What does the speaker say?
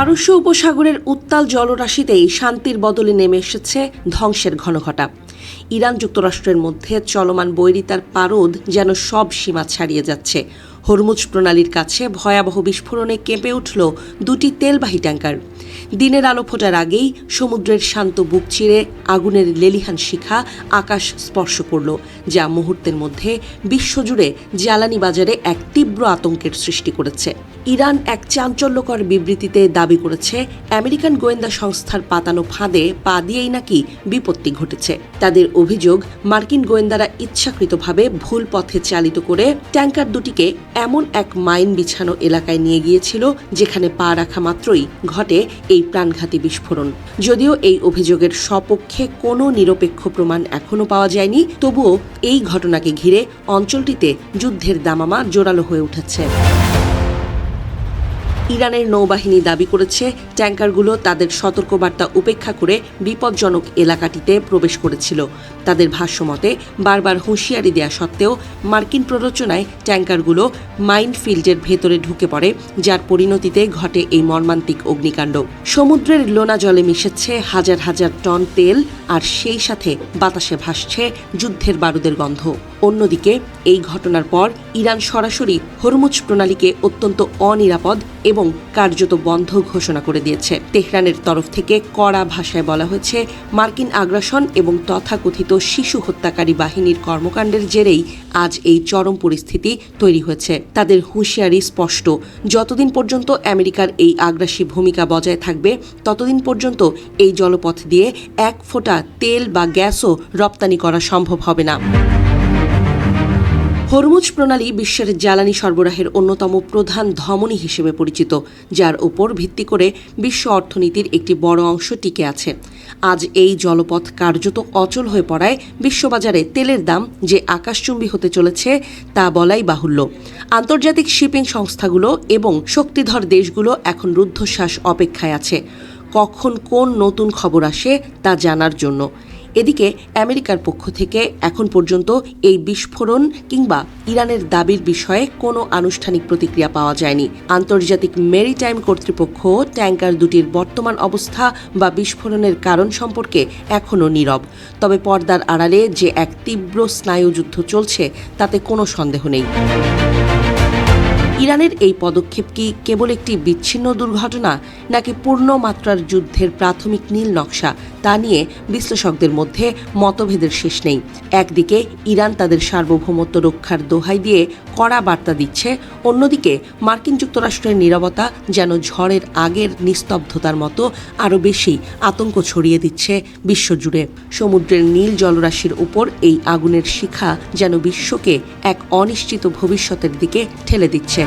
পারস্য উপসাগরের উত্তাল জলরাশিতেই শান্তির বদলে নেমে এসেছে ধ্বংসের ঘনঘটা। ইরান যুক্তরাষ্ট্রের মধ্যে চলমান বৈরিতার পারদ যেন সব সীমা ছাড়িয়ে যাচ্ছে। হরমুজ প্রণালীর কাছে ভয়াবহ বিস্ফোরণে কেঁপে উঠল দুটি তেলবাহী ট্যাঙ্কার। দিনের আলো ফোটার আগেই সমুদ্রের শান্ত বুক চিরে আগুনের লেলিহান শিখা আকাশ স্পর্শ করল, যা মুহূর্তের মধ্যে বিশ্বজুড়ে জ্বালানি বাজারে এক তীব্র আতঙ্কের সৃষ্টি করেছে। ইরান এক চাঞ্চল্যকর বিবৃতিতে দাবি করেছে, আমেরিকান গোয়েন্দা সংস্থার পাতানো ফাঁদে পা দিয়েই নাকি বিপত্তি ঘটেছে। তাদের অভিযোগ, মার্কিন গোয়েন্দারা ইচ্ছাকৃতভাবে ভুল পথে চালিত করে ট্যাঙ্কার দুটিকে এমন এক মাইন বিছানো এলাকায় নিয়ে গিয়েছিল, যেখানে পা রাখা মাত্রই ঘটে এই প্রাণঘাতী বিস্ফোরণ। যদিও এই অভিযোগের সপক্ষে কোনো নিরপেক্ষ প্রমাণ এখনও পাওয়া যায়নি, তবুও এই ঘটনাকে ঘিরে অঞ্চলটিতে যুদ্ধের দামামা জোরালো হয়ে উঠেছে। ইরানের নৌবাহিনী দাবি করেছে, ট্যাঙ্কারগুলো তাদের সতর্কবার্তা উপেক্ষা করে বিপজ্জনক এলাকাটিতে প্রবেশ করেছিল। তাদের ভাষ্যমতে বারবার হুঁশিয়ারি দেওয়া সত্ত্বেও মার্কিন প্ররোচনায় ট্যাঙ্কারগুলো মাইনফিল্ডের ভেতরে ঢুকে পড়ে, যার পরিণতিতে ঘটে এই মর্মান্তিক অগ্নিকাণ্ড। সমুদ্রের লোনা জলে মিশেছে হাজার হাজার টন তেল, আর সেই সাথে বাতাসে ভাসছে যুদ্ধের বারুদের গন্ধ। অন্যদিকে এই ঘটনার পর ইরান সরাসরি হরমুজ প্রণালীকে অত্যন্ত অনিরাপদ এবং কার্যত বন্ধ ঘোষণা করে দিয়েছে। তেহরানের তরফ থেকে কড়া ভাষায় বলা হয়েছে, মার্কিন আগ্রাসন এবং তথাকথিত শিশু হত্যাকারী বাহিনীর কর্মকাণ্ডের জেরেই আজ এই চরম পরিস্থিতি তৈরি হয়েছে। তাদের হুঁশিয়ারি স্পষ্ট, যতদিন পর্যন্ত আমেরিকার এই আগ্রাসী ভূমিকা বজায় থাকবে, ততদিন পর্যন্ত এই জলপথ দিয়ে এক ফোঁটা তেল বা গ্যাসও রপ্তানি করা সম্ভব হবে না। হরমুজ প্রণালী বিশ্বের জ্বালানি সরবরাহের অন্যতম প্রধান ধমনী হিসেবে পরিচিত, যার উপর ভিত্তি করে বিশ্ব অর্থনীতির একটি বড় অংশ টিকে আছে। আজ এই জলপথ কার্যত অচল হয়ে পড়ায় বিশ্ববাজারে তেলের দাম যে আকাশচুম্বী হতে চলেছে তা বলাই বাহুল্য। আন্তর্জাতিক শিপিং সংস্থাগুলো এবং শক্তিধর দেশগুলো এখন রুদ্ধশ্বাস অপেক্ষায় আছে, কখন কোন নতুন খবর আসে তা জানার জন্য। এদিকে আমেরিকার পক্ষ থেকে এখন পর্যন্ত এই বিস্ফোরণ কিংবা ইরানের দাবির বিষয়ে কোনো আনুষ্ঠানিক প্রতিক্রিয়া পাওয়া যায়নি। আন্তর্জাতিক মেরিটাইম কর্তৃপক্ষ ট্যাঙ্কার দুটির বর্তমান অবস্থা বা বিস্ফোরণের কারণ সম্পর্কে এখনও নীরব। তবে পর্দার আড়ালে যে এক তীব্র স্নায়ুযুদ্ধ চলছে তাতে কোনো সন্দেহ নেই। ইরানের এই পদক্ষেপ কি কেবল একটি বিচ্ছিন্ন দুর্ঘটনা, নাকি পূর্ণ মাত্রার যুদ্ধের প্রাথমিক নীল নকশা, তা নিয়ে বিশ্লেষকদের মধ্যে মতভেদের শেষ নেই। একদিকে ইরান তাদের সার্বভৌমত্ব রক্ষার দোহাই দিয়ে কড়া বার্তা দিচ্ছে, অন্যদিকে মার্কিন যুক্তরাষ্ট্রের নীরবতা যেন ঝড়ের আগের নিস্তব্ধতার মতো আরও বেশি আতঙ্ক ছড়িয়ে দিচ্ছে বিশ্বজুড়ে। সমুদ্রের নীল জলরাশির উপর এই আগুনের শিখা যেন বিশ্বকে এক অনিশ্চিত ভবিষ্যতের দিকে ঠেলে দিচ্ছে।